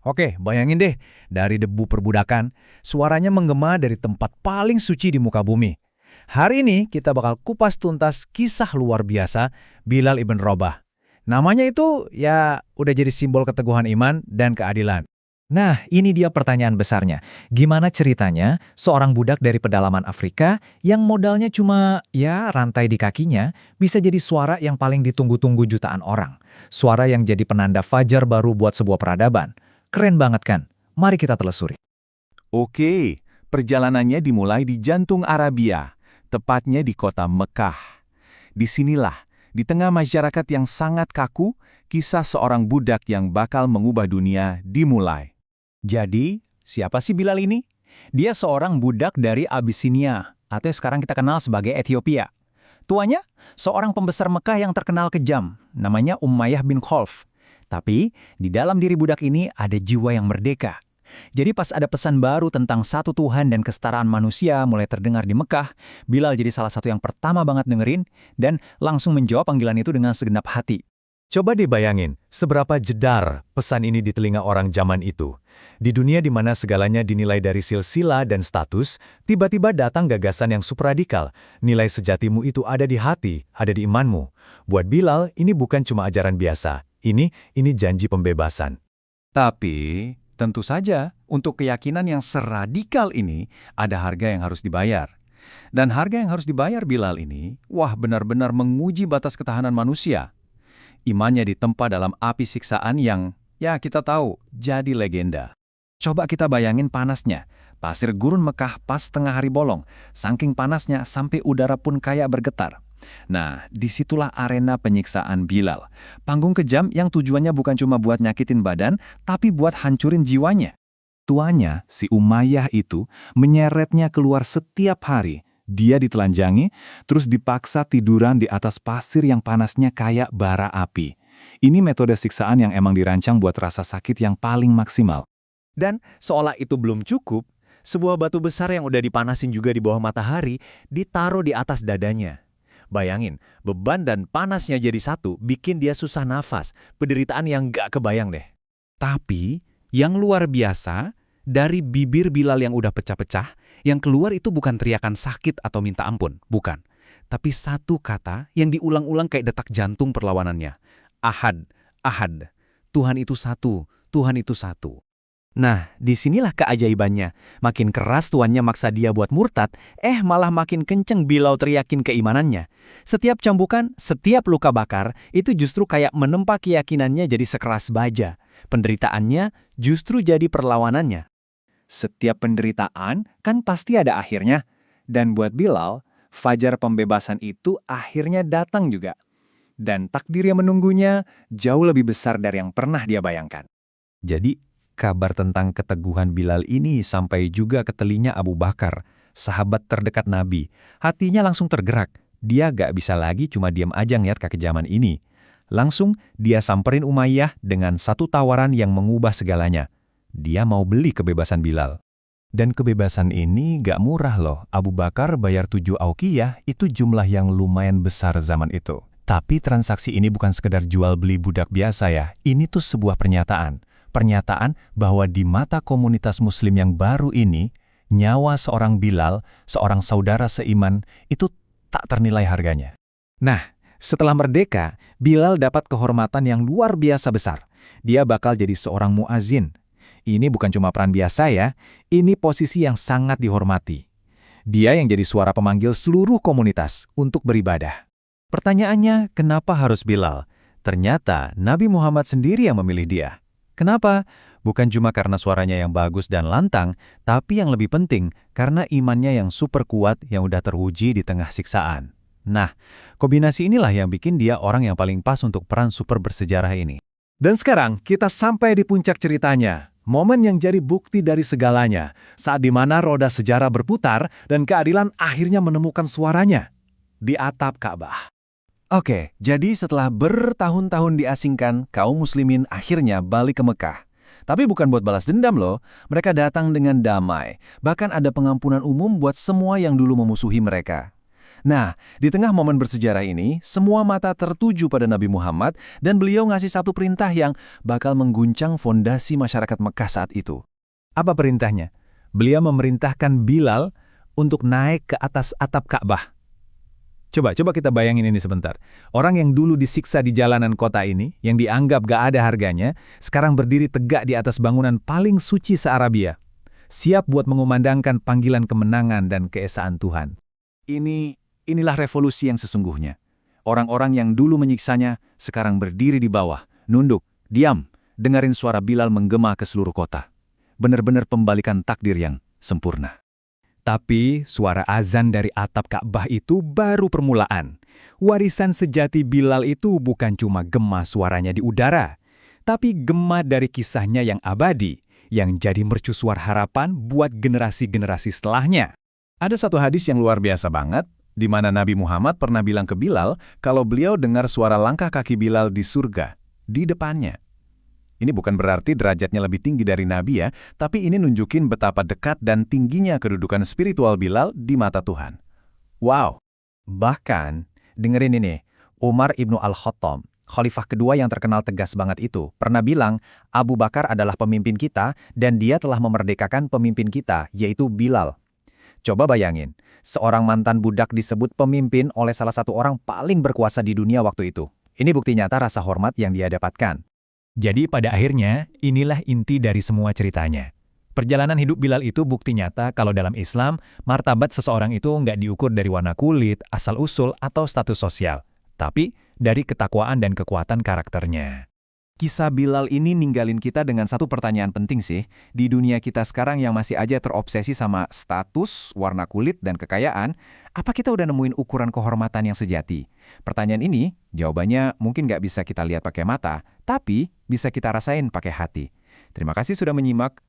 Oke, bayangin deh, dari debu perbudakan, suaranya menggema dari tempat paling suci di muka bumi. Hari ini kita bakal kupas tuntas kisah luar biasa Bilal ibn Rabah. Namanya itu ya udah jadi simbol keteguhan iman dan keadilan. Nah, ini dia pertanyaan besarnya. Gimana ceritanya seorang budak dari pedalaman Afrika yang modalnya cuma ya rantai di kakinya bisa jadi suara yang paling ditunggu-tunggu jutaan orang. Suara yang jadi penanda fajar baru buat sebuah peradaban. Keren banget kan? Mari kita telusuri. Oke, perjalanannya dimulai di jantung Arabia, tepatnya di kota Mekah. Disinilah, di tengah masyarakat yang sangat kaku, kisah seorang budak yang bakal mengubah dunia dimulai. Jadi, siapa sih Bilal ini? Dia seorang budak dari Abyssinia, atau sekarang kita kenal sebagai Ethiopia. Tuanya, seorang pembesar Mekah yang terkenal kejam, namanya Umayyah bin Khalaf. Tapi, di dalam diri budak ini ada jiwa yang merdeka. Jadi pas ada pesan baru tentang satu Tuhan dan kesetaraan manusia mulai terdengar di Mekah, Bilal jadi salah satu yang pertama banget dengerin dan langsung menjawab panggilan itu dengan segenap hati. Coba dibayangin, seberapa jedar pesan ini di telinga orang zaman itu. Di dunia di mana segalanya dinilai dari silsilah dan status, tiba-tiba datang gagasan yang super radikal. Nilai sejatimu itu ada di hati, ada di imanmu. Buat Bilal, ini bukan cuma ajaran biasa. Ini janji pembebasan. Tapi, tentu saja, untuk keyakinan yang seradikal ini, ada harga yang harus dibayar. Dan harga yang harus dibayar Bilal ini, wah benar-benar menguji batas ketahanan manusia. Imannya ditempa dalam api siksaan yang, ya kita tahu, jadi legenda. Coba kita bayangin panasnya. Pasir gurun Mekah pas tengah hari bolong. Saking panasnya sampai udara pun kayak bergetar. Nah, disitulah arena penyiksaan Bilal. Panggung kejam yang tujuannya bukan cuma buat nyakitin badan, tapi buat hancurin jiwanya. Tuanya, si Umayyah itu, menyeretnya keluar setiap hari. Dia ditelanjangi, terus dipaksa tiduran di atas pasir yang panasnya kayak bara api. Ini metode siksaan yang emang dirancang buat rasa sakit yang paling maksimal. Dan seolah itu belum cukup, sebuah batu besar yang udah dipanasin juga di bawah matahari ditaruh di atas dadanya. Bayangin, beban dan panasnya jadi satu bikin dia susah nafas, penderitaan yang gak kebayang deh. Tapi, yang luar biasa, dari bibir Bilal yang udah pecah-pecah, yang keluar itu bukan teriakan sakit atau minta ampun, bukan. Tapi satu kata yang diulang-ulang kayak detak jantung perlawanannya. Ahad, Ahad. Tuhan itu satu, Tuhan itu satu. Nah, disinilah keajaibannya. Makin keras tuannya maksa dia buat murtad, malah makin kenceng Bilal teriakin keimanannya. Setiap cambukan, setiap luka bakar, itu justru kayak menempa keyakinannya jadi sekeras baja. Penderitaannya justru jadi perlawanannya. Setiap penderitaan kan pasti ada akhirnya. Dan buat Bilal, fajar pembebasan itu akhirnya datang juga. Dan takdir yang menunggunya jauh lebih besar dari yang pernah dia bayangkan. Jadi, kabar tentang keteguhan Bilal ini sampai juga ke telinga Abu Bakar, sahabat terdekat Nabi. Hatinya langsung tergerak. Dia gak bisa lagi cuma diam aja ngeliat kekejaman ini. Langsung dia samperin Umayyah dengan satu tawaran yang mengubah segalanya. Dia mau beli kebebasan Bilal. Dan kebebasan ini gak murah loh. Abu Bakar bayar 7 auqiyah, itu jumlah yang lumayan besar zaman itu. Tapi transaksi ini bukan sekedar jual beli budak biasa ya. Ini tuh sebuah pernyataan. Pernyataan bahwa di mata komunitas muslim yang baru ini, nyawa seorang Bilal, seorang saudara seiman, itu tak ternilai harganya. Nah, setelah merdeka, Bilal dapat kehormatan yang luar biasa besar. Dia bakal jadi seorang muazin. Ini bukan cuma peran biasa ya, ini posisi yang sangat dihormati. Dia yang jadi suara pemanggil seluruh komunitas untuk beribadah. Pertanyaannya, kenapa harus Bilal? Ternyata Nabi Muhammad sendiri yang memilih dia. Kenapa? Bukan cuma karena suaranya yang bagus dan lantang, tapi yang lebih penting karena imannya yang super kuat yang udah teruji di tengah siksaan. Nah, kombinasi inilah yang bikin dia orang yang paling pas untuk peran super bersejarah ini. Dan sekarang kita sampai di puncak ceritanya. Momen yang jadi bukti dari segalanya, saat dimana roda sejarah berputar dan keadilan akhirnya menemukan suaranya di atap Ka'bah. Oke, jadi setelah bertahun-tahun diasingkan, kaum muslimin akhirnya balik ke Mekah. Tapi bukan buat balas dendam loh, mereka datang dengan damai. Bahkan ada pengampunan umum buat semua yang dulu memusuhi mereka. Nah, di tengah momen bersejarah ini, semua mata tertuju pada Nabi Muhammad dan beliau ngasih satu perintah yang bakal mengguncang fondasi masyarakat Mekah saat itu. Apa perintahnya? Beliau memerintahkan Bilal untuk naik ke atas atap Ka'bah. Coba kita bayangin ini sebentar. Orang yang dulu disiksa di jalanan kota ini, yang dianggap gak ada harganya, sekarang berdiri tegak di atas bangunan paling suci se-Arabia. Siap buat mengumandangkan panggilan kemenangan dan keesaan Tuhan. Inilah revolusi yang sesungguhnya. Orang-orang yang dulu menyiksanya, sekarang berdiri di bawah, nunduk, diam, dengerin suara Bilal menggema ke seluruh kota. Benar-benar pembalikan takdir yang sempurna. Tapi suara azan dari atap Ka'bah itu baru permulaan. Warisan sejati Bilal itu bukan cuma gema suaranya di udara, tapi gema dari kisahnya yang abadi, yang jadi mercusuar harapan buat generasi-generasi setelahnya. Ada satu hadis yang luar biasa banget, di mana Nabi Muhammad pernah bilang ke Bilal kalau beliau dengar suara langkah kaki Bilal di surga, di depannya. Ini bukan berarti derajatnya lebih tinggi dari Nabi ya, tapi ini nunjukin betapa dekat dan tingginya kedudukan spiritual Bilal di mata Tuhan. Wow! Bahkan, dengerin ini, Umar ibnu Al-Khattab, khalifah kedua yang terkenal tegas banget itu, pernah bilang Abu Bakar adalah pemimpin kita dan dia telah memerdekakan pemimpin kita, yaitu Bilal. Coba bayangin, seorang mantan budak disebut pemimpin oleh salah satu orang paling berkuasa di dunia waktu itu. Ini bukti nyata rasa hormat yang dia dapatkan. Jadi pada akhirnya, inilah inti dari semua ceritanya. Perjalanan hidup Bilal itu bukti nyata kalau dalam Islam, martabat seseorang itu nggak diukur dari warna kulit, asal-usul, atau status sosial, tapi dari ketakwaan dan kekuatan karakternya. Kisah Bilal ini ninggalin kita dengan satu pertanyaan penting sih. Di dunia kita sekarang yang masih aja terobsesi sama status, warna kulit, dan kekayaan, apa kita udah nemuin ukuran kehormatan yang sejati? Pertanyaan ini, jawabannya mungkin nggak bisa kita lihat pakai mata, tapi bisa kita rasain pakai hati. Terima kasih sudah menyimak.